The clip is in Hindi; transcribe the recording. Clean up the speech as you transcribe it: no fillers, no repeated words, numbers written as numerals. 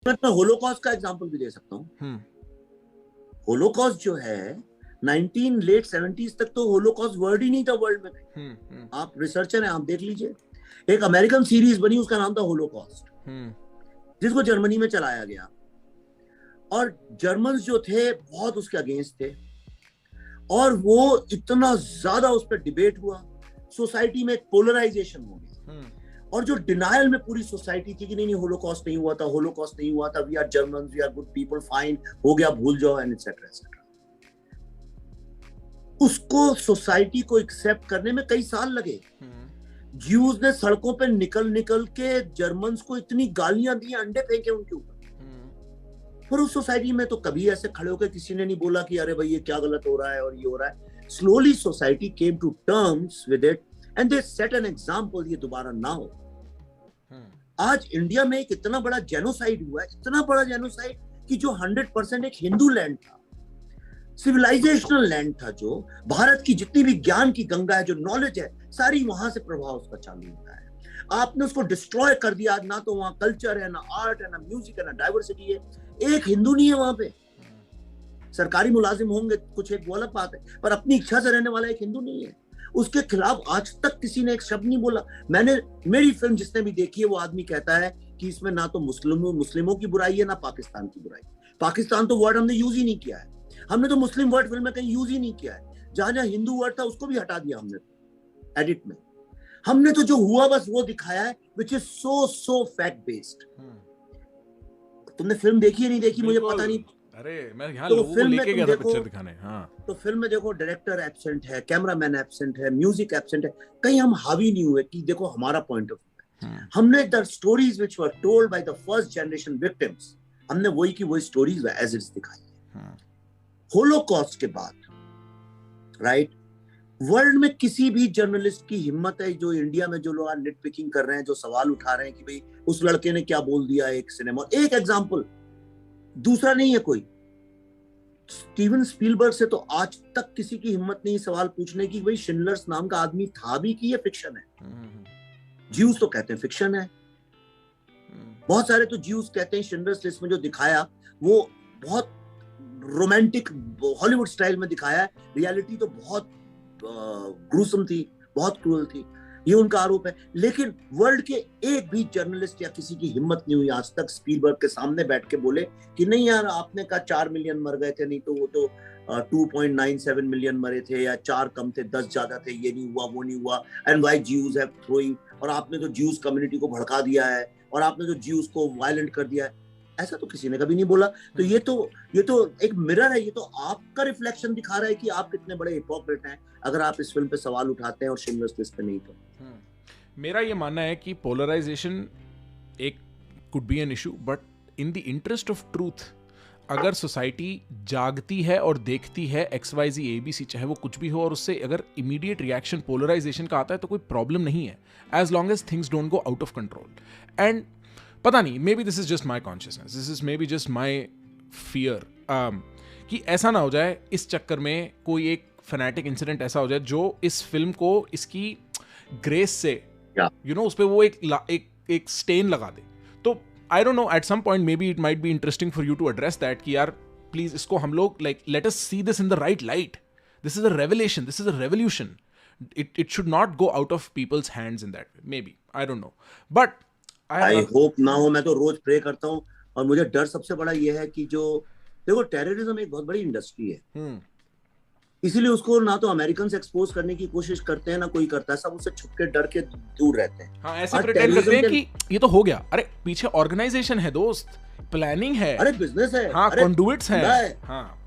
मैं होलोकॉस्ट का एग्जांपल भी दे सकता हूँ। होलोकॉस्ट जो है 19 लेट 70s तक तो होलोकॉस्ट वर्ड ही नहीं था वर्ल्ड में। आप रिसर्चर हैं, आप देख लीजिए। एक अमेरिकन सीरीज बनी, उसका नाम था होलोकॉस्ट, जिसको जर्मनी में चलाया गया, और जर्मन्स जो थे बहुत उसके अगेंस्ट थे, और वो इतना ज्यादा उस पर डिबेट हुआ, सोसाइटी में एक पोलराइजेशन हो गया, और जो डिनायल में पूरी सोसाइटी थी कि नहीं होलोकॉस्ट नहीं हुआ था, होलोकॉस्ट नहीं हुआ था, we are Germans, we are good people, fine, हो गया, भूल जाओ, एंड एटसेट्रा एटसेट्रा। उसको सोसाइटी को एक्सेप्ट करने में कई साल लगे। ज्यूज ने सड़कों पे निकल के जर्मन्स को इतनी गालियां दी, अंडे फेंके उनके ऊपर, पर उस सोसाइटी में तो कभी ऐसे खड़े होकर किसी ने नहीं बोला कि अरे भाई ये क्या गलत हो रहा है और ये हो रहा है। Slowly society came to terms with it and they set an example, ये दोबारा ना हो। आज इंडिया में एक इतना बड़ा जेनोसाइड हुआ है, इतना बड़ा जेनोसाइड कि जो 100% एक हिंदू लैंड था, सिविलाइजेशनल लैंड था, जो भारत की जितनी भी ज्ञान की गंगा है, जो नॉलेज है, सारी वहां से प्रभाव उसका चालू होता है। आपने उसको डिस्ट्रॉय कर दिया। ना तो वहां कल्चर है, ना आर्ट है, ना म्यूजिक है, ना डाइवर्सिटी है। एक हिंदू नहीं है वहां पे। सरकारी मुलाजिम होंगे कुछ, एक वो अलग बात है, पर अपनी इच्छा से रहने वाला एक हिंदू नहीं है। उसके खिलाफ आज तक किसी ने एक शब्द नहीं बोला। मेरी फिल्म जिसने भी देखी है, वो आदमी कहता है कि इसमें ना तो मुस्लिमों की बुराई है, ना पाकिस्तान की बुराई। पाकिस्तान तो वर्ड हमने यूज ही नहीं किया है, हमने तो मुस्लिम वर्ड फिल्म में कहीं यूज ही नहीं किया है। जहां जहां हिंदू वर्ड था उसको भी हटा दिया हमने एडिट में। हमने तो जो हुआ बस वो दिखाया है, which is so fact based. तुमने फिल्म देखी है नहीं देखी मुझे पता नहीं। अरे मैं यहाँ लोगों को लेके गया था पिक्चर दिखाने। हाँ, तो फिल्म में देखो डायरेक्टर एब्सेंट है, कैमरामैन एब्सेंट है, म्यूजिक एब्सेंट है, कहीं हम हावी नहीं हुए कि देखो हमारा पॉइंट ऑफ व्यू है। हमने the stories which were told by the first generation victims, हमने वही की वही स्टोरीज एज इट्स दिखाई है। होलोकॉस्ट के बाद राइट, वर्ल्ड में किसी भी जर्नलिस्ट की हिम्मत है, जो इंडिया में जो लोग नेट पिकिंग कर रहे हैं, जो सवाल उठा रहे हैं कि भाई उस लड़के ने क्या बोल दिया एक सिनेमा, एक एग्जांपल, दूसरा नहीं है कोई। स्टीवन स्पीलबर्ग से तो आज तक किसी की हिम्मत नहीं सवाल पूछने की भाई शिंडलर्स नाम का आदमी था भी कि ये फिक्शन है। ज्यूज तो कहते हैं फिक्शन है, बहुत सारे तो ज्यूज कहते हैं शिंडलर्स लिस्ट में जो दिखाया वो बहुत रोमांटिक हॉलीवुड स्टाइल में दिखाया है, रियलिटी तो बहुत ग्रूसम थी, बहुत क्रूअल थी, ये उनका आरोप है। लेकिन वर्ल्ड के एक भी जर्नलिस्ट या किसी की हिम्मत नहीं हुई आज तक स्पीलबर्ग के सामने बैठ के बोले कि नहीं यार आपने कहा 4 मिलियन मर गए थे, नहीं तो वो तो 2.97 मिलियन मरे थे, या 4 कम थे 10 ज्यादा थे, ये नहीं हुआ वो नहीं हुआ, and why Jews have throwing, और आपने तो ज्यूज कम्युनिटी को भड़का दिया है, और आपने तो ज्यूज को वायलेंट कर दिया है। ऐसा तो किसी ने कभी नहीं बोला। तो ये तो एक मिरर है, ये तो आपका रिफ्लेक्शन दिखा रहा है कि आप कितने बड़े हिपोक्रेट हैं अगर आप इस फिल्म पे सवाल उठाते हैं और शिंडलर्स लिस्ट पे नहीं। तो मेरा ये मानना है कि पोलराइजेशन एक could be an issue, but in the interest of truth अगर सोसाइटी जागती है और देखती है XYZ ABC चाहे वो कुछ भी हो, और उससे अगर इमीडिएट रिएक्शन पोलराइजेशन का आता है तो कोई प्रॉब्लम नहीं है, as long as things don't go out of control. And पता नहीं, maybe this is just my consciousness, this is maybe just my fear कि ऐसा ना हो जाए इस चक्कर में कोई एक फैनेटिक इंसिडेंट ऐसा हो जाए जो इस फिल्म को इसकी ग्रेस से यू नो उस पर वो एक स्टेन लगा दे। तो I don't know, at some point maybe it might be interesting for you to address that कि यार प्लीज इसको हम लोग like let us see this in the right light, this is a revelation, this is a revolution, it should not go out of people's hands in that way, maybe, I don't know, but I hope ना हो। मैं तो रोज प्रे करता हूँ, और मुझे डर सबसे बड़ा ये है कि जो देखो टेररिज्म एक बहुत बड़ी इंडस्ट्री है, इसीलिए उसको ना तो अमेरिकन से एक्सपोज करने की कोशिश करते हैं ना कोई करता है, सब उससे छुप के डर के दूर रहते हैं। हाँ, ऐसे प्रिटेंड करते हैं कि ये तो हो गया, अरे पीछे ऑर्गेनाइजेशन है दोस्त, प्लानिंग है, अरे बिजनेस है, हाँ, कंडुइट्स हैं, हाँ